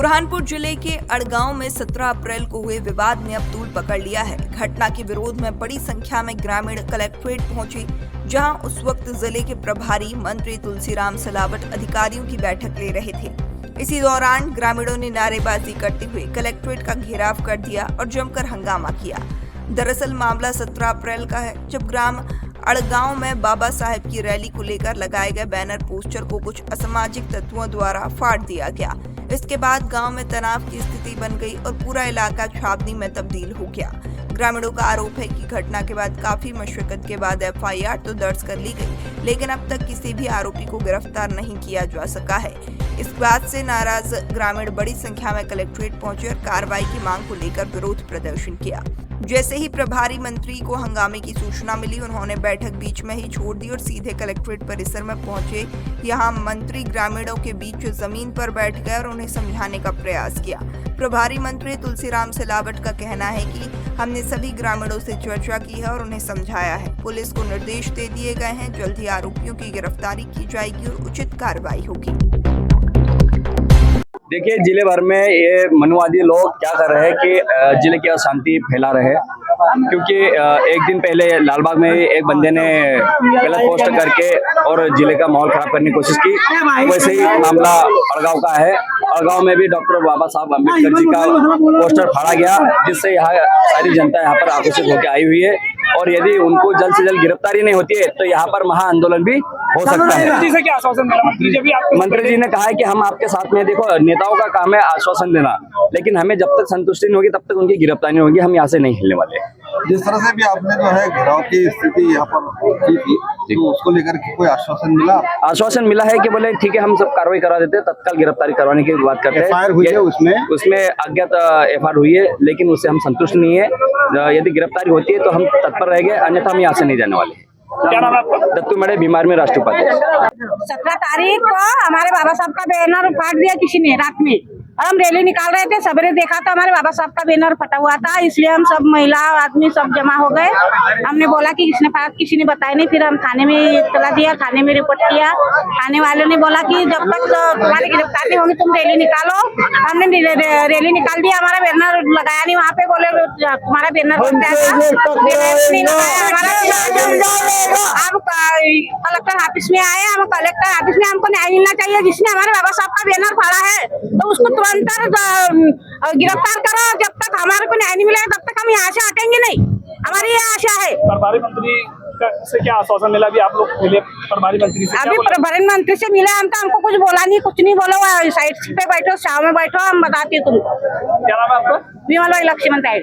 बुरहानपुर जिले के अड़गांव में 17 अप्रैल को हुए विवाद ने अब तूल पकड़ लिया है। घटना के विरोध में बड़ी संख्या में ग्रामीण कलेक्ट्रेट पहुंचे, जहां उस वक्त जिले के प्रभारी मंत्री तुलसीराम सिलावट अधिकारियों की बैठक ले रहे थे। इसी दौरान ग्रामीणों ने नारेबाजी करते हुए कलेक्ट्रेट का घेराव कर दिया और जमकर हंगामा किया। दरअसल मामला 17 अप्रैल का है, जब ग्राम अड़गांव में बाबा साहेब की रैली को लेकर लगाए गए बैनर पोस्टर को कुछ असामाजिक तत्वों द्वारा फाड़ दिया गया। इसके बाद गांव में तनाव की स्थिति बन गई और पूरा इलाका छावनी में तब्दील हो गया। ग्रामीणों का आरोप है कि घटना के बाद काफी मशक्कत के बाद एफआईआर तो दर्ज कर ली गई, लेकिन अब तक किसी भी आरोपी को गिरफ्तार नहीं किया जा सका है। इस बात से नाराज ग्रामीण बड़ी संख्या में कलेक्ट्रेट पहुंचे और कार्रवाई की मांग को लेकर विरोध प्रदर्शन किया। जैसे ही प्रभारी मंत्री को हंगामे की सूचना मिली, उन्होंने बैठक बीच में ही छोड़ दी और सीधे कलेक्ट्रेट परिसर में पहुंचे। यहां मंत्री ग्रामीणों के बीच जमीन पर बैठ गए और उन्हें समझाने का प्रयास किया। प्रभारी मंत्री तुलसीराम सिलावट का कहना है कि हमने सभी ग्रामीणों से चर्चा की है और उन्हें समझाया है। पुलिस को निर्देश दे दिए गए हैं, जल्द ही आरोपियों की गिरफ्तारी की जाएगी और उचित कार्रवाई होगी। देखिए, जिले भर में ये मनुवादी लोग क्या कर रहे हैं कि जिले की अशांति फैला रहे हैं, क्योंकि एक दिन पहले लालबाग में एक बंदे ने गलत पोस्ट करके और जिले का माहौल खराब करने की कोशिश की। वैसे ही मामला अड़गांव का है। अड़गांव में भी डॉक्टर बाबा साहब अम्बेडकर जी का पोस्टर फाड़ा गया, जिससे यहाँ सारी जनता यहाँ पर आक्रोशित होकर आई हुई है। और यदि उनको जल्द से जल्द गिरफ्तारी नहीं होती है तो यहाँ पर महाआंदोलन भी हो सकता है। मंत्री जी ने कहा है कि हम आपके साथ में। देखो, नेताओं का काम है आश्वासन देना, लेकिन हमें जब तक संतुष्टि नहीं होगी तब तक उनकी गिरफ्तारी नहीं होगी। हम यहाँ से नहीं हिलने वाले। जिस तरह से भी आपने जो है घिराव की स्थिति यहाँ पर की थी, तो उसको लेकर के कोई आश्वासन मिला? आश्वासन मिला है कि बोले ठीक है, हम सब कार्रवाई करा देते हैं, तत्काल गिरफ्तारी करवाने की बात करते हैं। एफआईआर हुई है उसमें अज्ञात एफआईआर हुई है, लेकिन उससे हम संतुष्ट नहीं है। यदि गिरफ्तारी होती है तो हम तत्पर रहेंगे, अन्यथा हम यहाँ से नहीं जाने वाले। क्या नाम है आपका? दत्तू मड़े, बीमार में राष्ट्रीय उपाध्यक्ष। 17 तारीख को हमारे बाबा साहब का बैनर फाड़ दिया किसी ने रात में, और हम रैली निकाल रहे थे। सवेरे देखा तो हमारे बाबा साहब का बैनर फटा हुआ था, इसलिए हम सब महिला आदमी सब जमा हो गए। हमने बोला कि किसने फाड़ा, किसी ने बताया नहीं। फिर हम थाने में इत्तला दिया, थाने में रिपोर्ट किया। थाने वाले ने बोला कि जब तक तुम्हारी गिरफ्तारी नहीं होगी तुम रैली निकालो। हमने रैली निकाल दिया, हमारा बैनर लगाया नहीं वहाँ पे। बोले तुम्हारा बैनर हम कलेक्टर ऑफिस में आए। हम कलेक्टर ऑफिस में हमको न्याय मिलना चाहिए। जिसने हमारे बाबा साहब का बैनर फाड़ा है तो उसको तुरंत गिरफ्तार करो। जब तक हमारे को न्याय नहीं मिलेगा तब तक हम यहाँ से हटेंगे नहीं, हमारी ये आशा है। प्रभारी मंत्री से क्या आश्वासन मिला? अभी आप लोग मिले प्रभारी मंत्री से? अभी प्रभारी मंत्री से मिला हम, तो हमको कुछ बोला नहीं, कुछ नहीं बोला। साइड पे बैठो, छाव में बैठो, हम बताते तुमको। क्या नाम है आपका? विमल भाई लक्ष्मण ताइड।